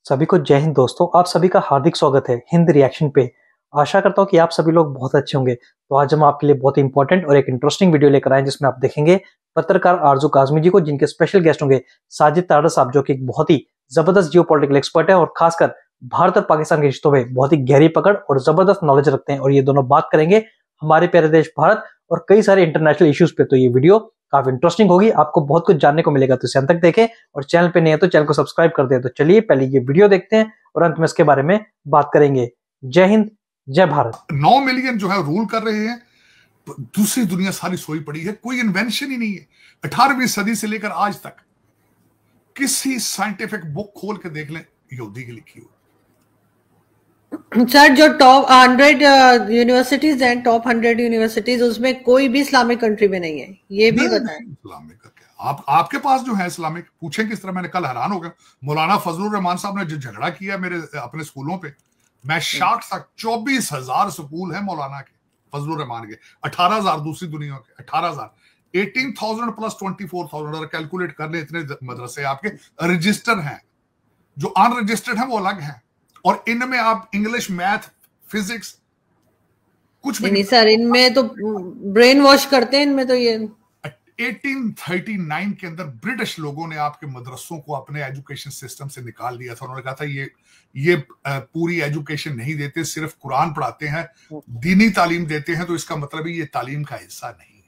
सभी को जय हिंद दोस्तों। आप सभी का हार्दिक स्वागत है हिंद रिएक्शन पे। आशा करता हूँ कि आप सभी लोग बहुत अच्छे होंगे। तो आज हम आपके लिए बहुत इंपॉर्टेंट और एक इंटरेस्टिंग वीडियो लेकर आए हैं, जिसमें आप देखेंगे पत्रकार आरजू काजमी जी को, जिनके स्पेशल गेस्ट होंगे साजिद तारड़ साहब, जो कि एक बहुत ही जबरदस्त जियोपॉलिटिकल एक्सपर्ट है और खासकर भारत और पाकिस्तान के रिश्तों में बहुत ही गहरी पकड़ और जबरदस्त नॉलेज रखते हैं। और ये दोनों बात करेंगे हमारे प्यारे देश भारत और कई सारे इंटरनेशनल इश्यूज पे। तो ये वीडियो काफी इंटरेस्टिंग होगी, आपको बहुत कुछ जानने को मिलेगा। तो इसे अंत तक देखें और चैनल पे नहीं है तो चैनल को सब्सक्राइब कर दें। तो चलिए पहले ये वीडियो देखते हैं और अंत में इसके बारे में बात करेंगे। जय हिंद, जय भारत। 9 मिलियन जो है रूल कर रहे हैं। दूसरी दुनिया सारी सोई पड़ी है, कोई इन्वेंशन ही नहीं है। 18वीं सदी से लेकर आज तक किसी साइंटिफिक बुक खोल के देख लें, यहूदी की लिखी हो। सर, जो टॉप 100 यूनिवर्सिटीज हैं, टॉप 100 यूनिवर्सिटीज, उसमें कोई भी इस्लामिक कंट्री में नहीं है, ये भी बताएं। इस्लामिक आपके पास जो है इस्लामिक, पूछें किस तरह। मैंने कल हैरान हो गया, मौलाना फजलुर रहमान साहब ने जो झगड़ा किया मेरे अपने स्कूलों पे, मैं शॉक था। 24,000 स्कूल है मौलाना के, फजलुर रहमान के 18,000, दूसरी दुनिया के 18,000, 18,000 प्लस 24,000। अगर कैलकुलेट कर ले, इतने मदरसे आपके रजिस्टर हैं। जो अनरजिस्टर्ड है वो अलग है। और इनमें आप इंग्लिश, मैथ, फिजिक्स कुछ भी नहीं सर, इनमें तो ब्रेन वॉश करते हैं। इनमें तो ये 1839 के अंदर ब्रिटिश लोगों ने आपके मदरसों को अपने एजुकेशन सिस्टम से निकाल दिया था। उन्होंने कहा था ये पूरी एजुकेशन नहीं देते, सिर्फ कुरान पढ़ाते हैं, दीनी तालीम देते हैं, तो इसका मतलब है ये तालीम का हिस्सा नहीं है।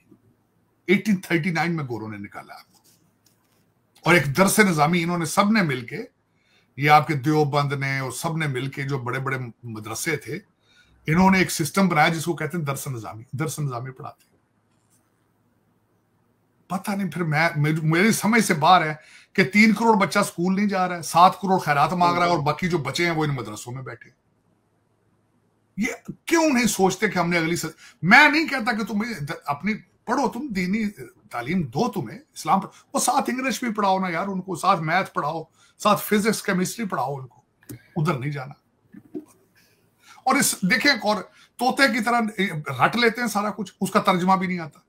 1839 में गोरों ने निकाला। और एक दरस निजामी इन्होंने सबने मिलके, ये आपके देवबंद ने और सबने मिलके, जो बड़े बड़े मदरसे थे, इन्होंने एक सिस्टम बनाया जिसको कहते हैं दरस निजामी पढ़ाते हैं। पता नहीं, फिर मेरी समझ से बाहर है कि 3 करोड़ बच्चा स्कूल नहीं जा रहा है, 7 करोड़ खैरात मांग रहा है, और बाकी जो बचे हैं वो इन मदरसों में बैठे। ये क्यों नहीं सोचते कि हमने मैं नहीं कहता कि तुम अपनी पढ़ो, तुम दीनी तालीम दो, तुम्हें इस्लाम वो साथ इंग्लिश भी पढ़ाओ ना यार उनको, साथ मैथ पढ़ाओ, साथ फिजिक्स केमिस्ट्री पढ़ाओ उनको, उधर नहीं जाना। और इस देखें, और तोते की तरह रट लेते हैं सारा कुछ, उसका तर्जमा भी नहीं आता।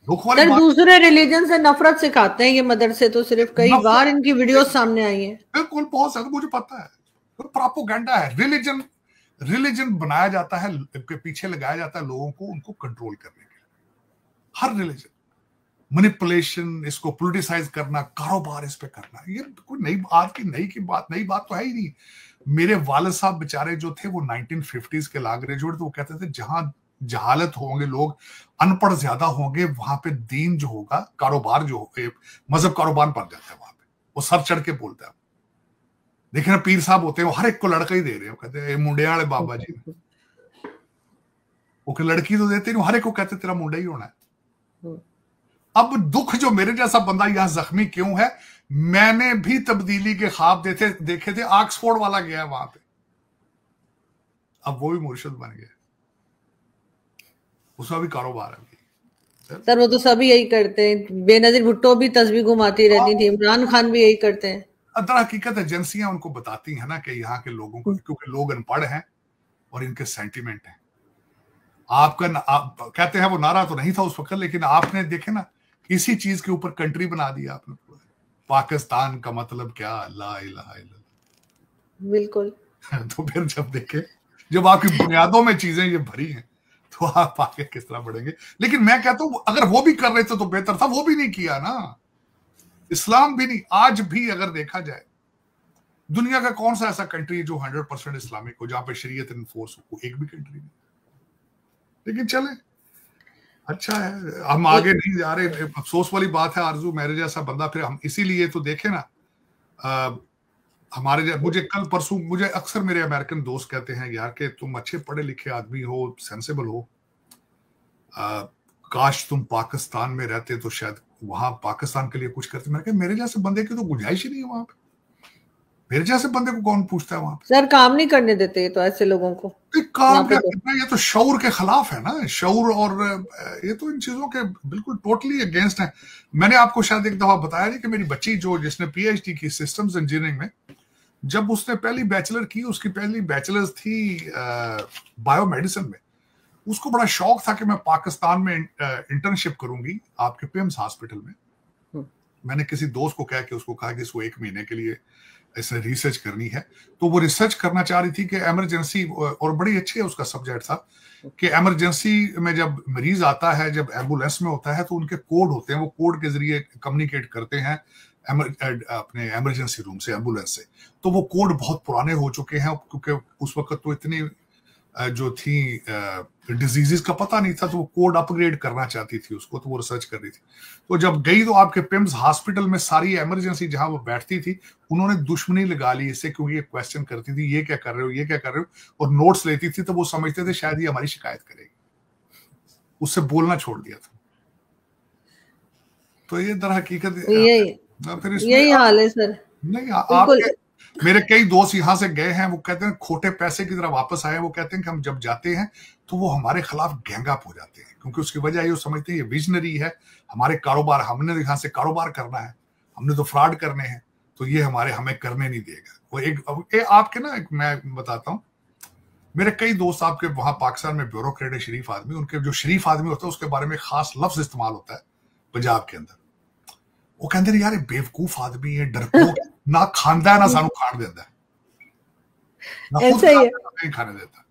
सर, दूसरे रिलीजन से नफरत सिखाते हैं ये मदरसे, तो सिर्फ कई बार इनकी वीडियो सामने आई है। बिल्कुल, बहुत ज्यादा, मुझे पता है। प्रोपेगेंडा है। रिलीजन बनाया जाता है, के पीछे लगाया जाता है लोगों को, उनको कंट्रोल करने के लिए। हर रिलीजन, मैनिपुलेशन, इसको पॉलिटिसाइज करना, कारोबार इस पे करना, ये कोई नई बात तो है ही नहीं। मेरे वालिद साहब बेचारे जो थे वो 1950s के लॉ ग्रेजुएट, तो वो कहते थे जहां जहालत होंगे, लोग अनपढ़ ज्यादा होंगे, वहां पे दीन जो होगा, कारोबार जो मजहब कारोबार बन जाता है वहां पे। वो सर चढ़ के बोलता है। देखे ना, पीर साहब होते हैं, वो हर एक को लड़का ही दे रहे हैं। कहते हैं मुंडे वाले बाबा जी, वो लड़की तो देते नहीं, हर एक को कहते तेरा मुंडा ही होना है। अब दुख जो मेरे जैसा बंदा यहां जख्मी क्यों है, मैंने भी तब्दीली के ख्वाब देखे थे। ऑक्सफोर्ड वाला गया वहां पे, अब वो भी मुर्शिद बन गया, उसका भी कारोबार है। सर, वो तो सभी यही करते हैं। बेनजीर भुट्टो भी तस्वीर घुमाती रहती थी, इमरान खान भी यही करते हैं। दर हकीकत एजेंसियां उनको बताती हैं ना कि यहाँ के लोगों को, क्योंकि लोग अनपढ़ हैं और इनके सेंटिमेंट हैं। आप कहते हैं वो नारा तो नहीं था उस वक्त, लेकिन आपने देखे ना, इसी चीज के ऊपर कंट्री बना दिया आपने। पाकिस्तान का मतलब क्या, ला इलाहा इल्लल्लाह। बिल्कुल। तो फिर जब आपकी बुनियादों में चीजें ये भरी हैं, तो आप आगे किस तरह बढ़ेंगे। लेकिन मैं कहता हूं, अगर वो भी कर रहे थे तो बेहतर था, वो भी नहीं किया ना। इस्लाम भी नहीं। आज भी अगर देखा जाए, दुनिया का कौन सा ऐसा कंट्री है जो 100% इस्लामिक हो, जहां पे शरीयत इन्फोर्स हो? एक भी कंट्री नहीं। लेकिन चले, अच्छा है, हम आगे नहीं जा रहे। अफसोस वाली बात है आरजू, मेरे जैसा बंदा, फिर हम इसीलिए तो देखे ना, मुझे कल परसों मुझे अक्सर मेरे अमेरिकन दोस्त कहते हैं यार कि तुम अच्छे पढ़े लिखे आदमी हो, सेंसिबल हो, काश तुम पाकिस्तान में रहते तो शायद वहां पाकिस्तान के लिए कुछ करते। मैंने कहा मेरे जैसे बंदे की तो गुंजाइश ही नहीं है वहां पे। मेरे जैसे बंदे को कौन पूछता है वहां पे? सर, काम नहीं करने देते तो ऐसे लोगों को। काम क्या करना, ये तो शऊर के खिलाफ है ना। शऊर और ये तो इन चीजों के बिल्कुल टोटली अगेंस्ट है। मैंने आपको शायद एक दफा बताया नहीं कि मेरी बच्ची जिसने पीएचडी की सिस्टम्स इंजीनियरिंग में, जब उसने पहली बैचलर की, उसकी पहली बैचलर्स थी बायोमेडिसिन में। उसको बड़ा शौक था कि मैं पाकिस्तान में इंटर्नशिप करूंगी आपके पिम्स हॉस्पिटल में। मैंने किसी दोस्त को कह के उसको कहा कि इसको 1 महीने के लिए ऐसे रिसर्च करनी है, तो वो रिसर्च करना चाह रही थी कि इमरजेंसी, और बड़ी अच्छी है उसका सब्जेक्ट था कि इमरजेंसी में जब मरीज आता है, जब एम्बुलेंस में होता है तो उनके कोड होते हैं, वो कोड के जरिए कम्युनिकेट करते हैं अपने इमरजेंसी रूम से, एम्बुलेंस से। तो वो कोड बहुत पुराने हो चुके हैं क्योंकि उस वक्त तो इतनी जो थी डिजीजेस का पता नहीं था, तो वो कोड अपग्रेड करना चाहती थी उसको, तो वो रिसर्च कर रही थी। तो जब गई तो आपके पिम्स हॉस्पिटल में सारी इमरजेंसी जहां वो बैठती थी, उन्होंने दुश्मनी लगा ली इससे, क्योंकि ये क्वेश्चन करती थी ये क्या कर रहे हो, ये क्या कर रहे हो, और नोट्स लेती थी, तो वो समझते थे शायद ये हमारी शिकायत करेगी, उससे बोलना छोड़ दिया था। तो ये दर हकीकत फिर यही हाल है सर। नहीं, आपके मेरे कई दोस्त यहां से गए हैं, वो कहते हैं खोटे पैसे की तरह वापस आए, वो कहते हैं कि हम जब जाते हैं तो वो हमारे खिलाफ गैंग अप हो जाते हैं, क्योंकि उसकी वजह ये समझते हैं ये विजनरी है, हमारे कारोबार, हमने यहाँ से कारोबार करना है, हमने तो फ्रॉड करने हैं, तो ये हमें करने नहीं देगा। वो आपके ना, मैं बताता हूँ, मेरे कई दोस्त आपके वहां पाकिस्तान में ब्यूरोक्रेट है, शरीफ आदमी, उनके जो शरीफ आदमी होता है उसके बारे में खास लफ्ज इस्तेमाल होता है पंजाब के अंदर। वो कहते हैं यार बेवकूफ आदमी है, डरपोक, ना खांदा है ना सानू खाण देता है, ना खुद नहीं खाने देता,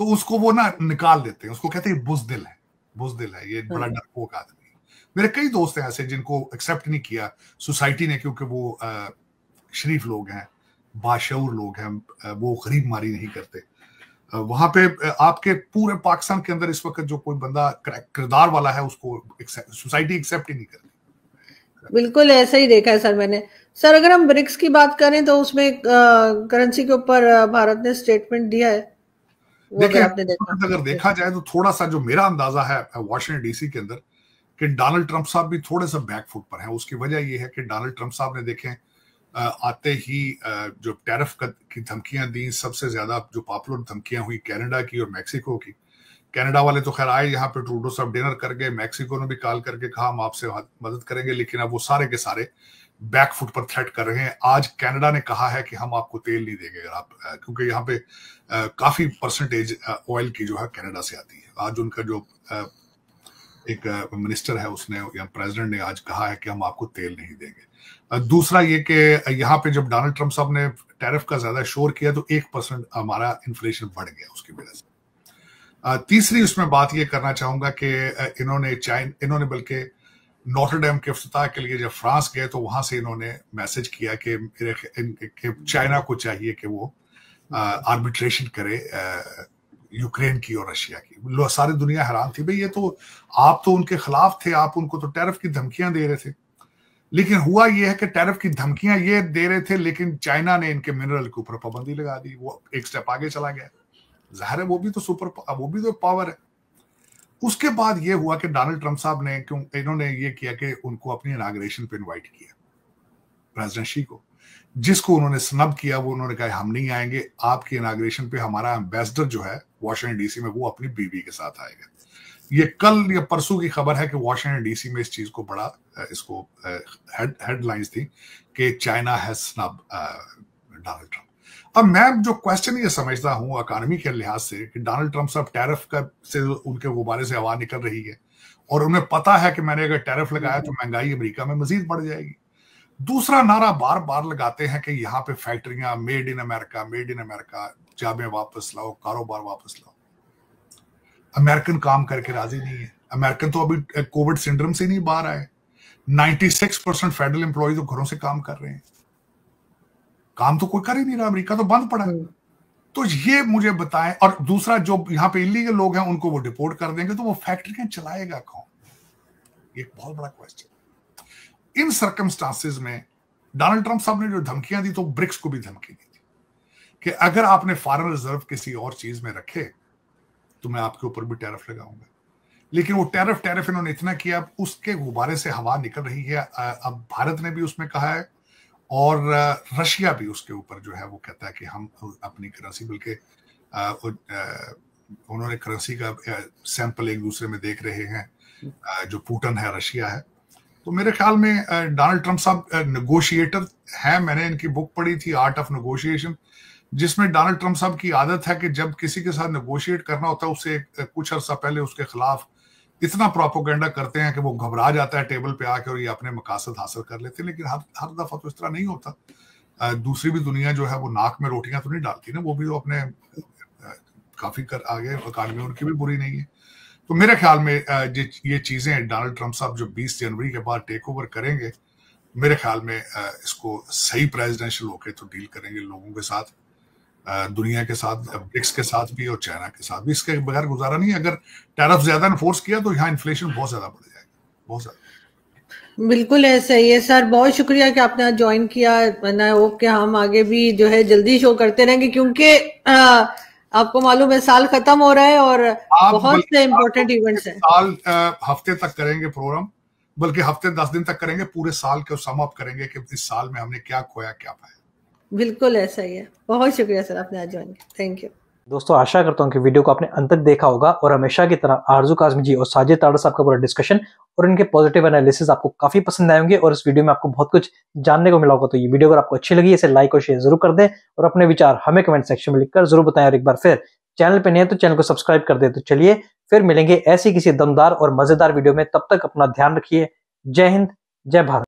तो उसको वो ना निकाल देते हैं, उसको कहते हैं बुज़दिल है, ये बड़ा डरपोक आदमी है। मेरे कई दोस्त हैं ऐसे जिनको एक्सेप्ट नहीं किया सोसाइटी ने, क्योंकि वो शरीफ लोग हैं, बाशऊर लोग हैं, वो गरीब मारी नहीं करते। वहां पे आपके पूरे पाकिस्तान के अंदर इस वक्त जो कोई बंदा किरदार वाला है उसको सोसाइटी एक्सेप्ट ही नहीं करती। बिल्कुल ऐसा ही देखा है सर मैंने। सर अगर हम ब्रिक्स की बात करें तो उसमें करेंसी के ऊपर भारत ने स्टेटमेंट दिया है, देखिए अगर देखा जाए तो थोड़ा सा जो मेरा अंदाजा है वॉशिंगटन डीसी के अंदर कि डोनाल्ड ट्रंप साहब भी थोड़े सा बैकफुट पर हैं। उसकी वजह यह है कि डोनाल्ड ट्रंप साहब ने देखें आते ही जो टैरिफ की धमकियां दी, सबसे ज्यादा जो पॉपुलर धमकियां हुई कनाडा की और मैक्सिको की। कनाडा वाले तो खैर आए यहाँ पे, ट्रूडो साहब डिनर कर गए, मैक्सिको ने भी कॉल करके कहा हम आपसे मदद करेंगे, लेकिन अब वो सारे के सारे बैकफुट पर थ्रेट कर रहे हैं। आज कनाडा ने कहा है कि हम आपको तेल नहीं देंगे अगर आप, क्योंकि यहाँ पे काफी परसेंटेज ऑयल की जो है कनाडा से आती है। आज उनका जो एक मिनिस्टर है उसने या प्रेसिडेंट ने आज कहा है कि हम आपको तेल नहीं देंगे। दूसरा ये कि यहाँ पे जब डोनाल्ड ट्रंप साहब ने टैरिफ का ज्यादा शोर किया तो 1% हमारा इन्फ्लेशन बढ़ गया उसकी वजह से। तीसरी उसमें बात ये करना चाहूंगा कि इन्होंने बल्कि नोटरडेम के इफ्तिताह के लिए जब फ्रांस गए तो वहां से इन्होंने मैसेज किया कि चाइना को चाहिए कि वो आर्बिट्रेशन करे यूक्रेन की और रशिया की। सारी दुनिया हैरान थी, भाई ये तो आप तो उनके खिलाफ थे, आप उनको तो टैरिफ की धमकियां दे रहे थे। लेकिन हुआ ये है कि टैरिफ की धमकियां ये दे रहे थे, लेकिन चाइना ने इनके मिनरल के ऊपर पाबंदी लगा दी, वो एक स्टेप आगे चला गया। जाहिर है वो भी तो पावर है। उसके बाद ये हुआ कि डोनाल्ड ट्रंप साहब ने इन्होंने ये किया कि उनको अपनी इनाग्रेशन पे इनवाइट किया प्रेसिडेंट शी को, जिसको उन्होंने स्नब किया। वो उन्होंने कहा हम नहीं आएंगे आपकी इनाग्रेशन पे, हमारा एम्बेसडर जो है वॉशिंगटन डीसी में वो अपनी बीवी के साथ आएगा। ये कल या परसों की खबर है कि वॉशिंगटन डीसी में इस चीज को बड़ा इसको हेडलाइंस थी कि China has snub Donald Trump. अब मैं जो क्वेश्चन ये समझता हूँ इकोनॉमी के लिहाज से कि डोनाल्ड ट्रंप साहब टैरिफ का से उनके गुब्बारे से हवा निकल रही है और उन्हें पता है कि मैंने अगर टैरिफ लगाया तो महंगाई अमेरिका में मजीद बढ़ जाएगी। दूसरा नारा बार बार लगाते हैं कि यहाँ पे फैक्ट्रियां मेड इन अमेरिका, जाबें वापस लाओ, कारोबार वापस लाओ। अमेरिकन काम करके राजी नहीं है। अमेरिकन तो अभी कोविड सिंड्रोम से नहीं बाहर आए। 96% फेडरल एम्प्लॉय तो घरों से काम कर रहे हैं, काम तो कोई कर ही नहीं रहा, अमेरिका तो बंद पड़ा है। तो ये मुझे बताएं। और दूसरा जो यहाँ पे इलीगल लोग हैं उनको वो डिपोर्ट कर देंगे, तो वो फैक्ट्रियां चलाएगा कौन? एक बहुत बड़ा क्वेश्चन। इन सर्कमस्टांसेस में डोनाल्ड ट्रंप साहब ने जो धमकियां दी तो ब्रिक्स को भी धमकी दी थी कि अगर आपने फॉरेन रिजर्व किसी और चीज में रखे तो मैं आपके ऊपर भी टैरिफ लगाऊंगा। लेकिन वो टैरिफ इन्होंने इतना किया, उसके गुब्बारे से हवा निकल रही है। अब भारत ने भी उसमें कहा है और रशिया भी उसके ऊपर जो है वो कहता है कि हम अपनी करेंसी, बल्कि उन्होंने करेंसी का सैंपल एक दूसरे में देख रहे हैं, जो पुतिन है रशिया है। तो मेरे ख्याल में डोनाल्ड ट्रंप साहब नेगोशिएटर हैं। मैंने इनकी बुक पढ़ी थी आर्ट ऑफ नेगोशिएशन, जिसमें डोनाल्ड ट्रंप साहब की आदत है कि जब किसी के साथ नेगोशिएट करना होता है उससे कुछ अर्सा पहले उसके खिलाफ इतना प्रोपोगेंडा करते हैं कि वो घबरा जाता है टेबल पे आके और ये अपने मकासद हासिल कर लेते हैं। लेकिन हर दफा तो इस तरह नहीं होता। दूसरी भी दुनिया जो है वो नाक में रोटियां तो नहीं डालती ना, वो भी तो अपने काफी कर आगे इकानमी उनकी भी बुरी नहीं है। तो मेरे ख्याल में ये चीजें डोनाल्ड ट्रंप साहब जो 20 जनवरी के बाद टेक ओवर करेंगे, मेरे ख्याल में इसको सही प्रेसिडेंशियल होके तो डील करेंगे लोगों के साथ, दुनिया के साथ, ब्रिक्स के साथ भी और चाइना के साथ भी। इसके बगैर गुजारा नहीं है। अगर टैरिफ ज्यादा इन्फोर्स किया तो यहाँ इन्फ्लेशन बहुत ज्यादा बढ़ जाएगा, बहुत ज्यादा। बिल्कुल ऐसा ही है सर, बहुत शुक्रिया कि आपने आज ज्वाइन किया। मैं होप कि हम आगे भी जो है जल्दी शो करते रहेंगे, क्योंकि आपको मालूम है साल खत्म हो रहा है और बहुत से इम्पोर्टेंट इवेंट्स हैं। साल हफ्ते तक करेंगे प्रोग्राम, बल्कि हफ्ते 10 दिन तक करेंगे, पूरे साल को सम अप करेंगे कि इस साल में हमने क्या खोया क्या पाया। बिल्कुल ऐसा ही है। बहुत शुक्रिया सर आपने आज ज्वाइन किया। थैंक यू दोस्तों, आशा करता हूँ कि वीडियो को आपने अंत तक देखा होगा और हमेशा की तरह आरजू काज़मी जी और साजिद ताड़ा साहब का पूरा डिस्कशन और इनके पॉजिटिव एनालिसिस आपको काफी पसंद आए होंगे और इस वीडियो में आपको बहुत कुछ जानने को मिला होगा। तो ये वीडियो अगर आपको अच्छी लगी इसे लाइक और शेयर जरूर कर दें और अपने विचार हमें कमेंट सेक्शन में लिखकर जरूर बताएं। और एक बार फिर चैनल पे नहीं है तो चैनल को सब्सक्राइब कर दे। तो चलिए फिर मिलेंगे ऐसी किसी दमदार और मजेदार वीडियो में, तब तक अपना ध्यान रखिए। जय हिंद, जय भारत।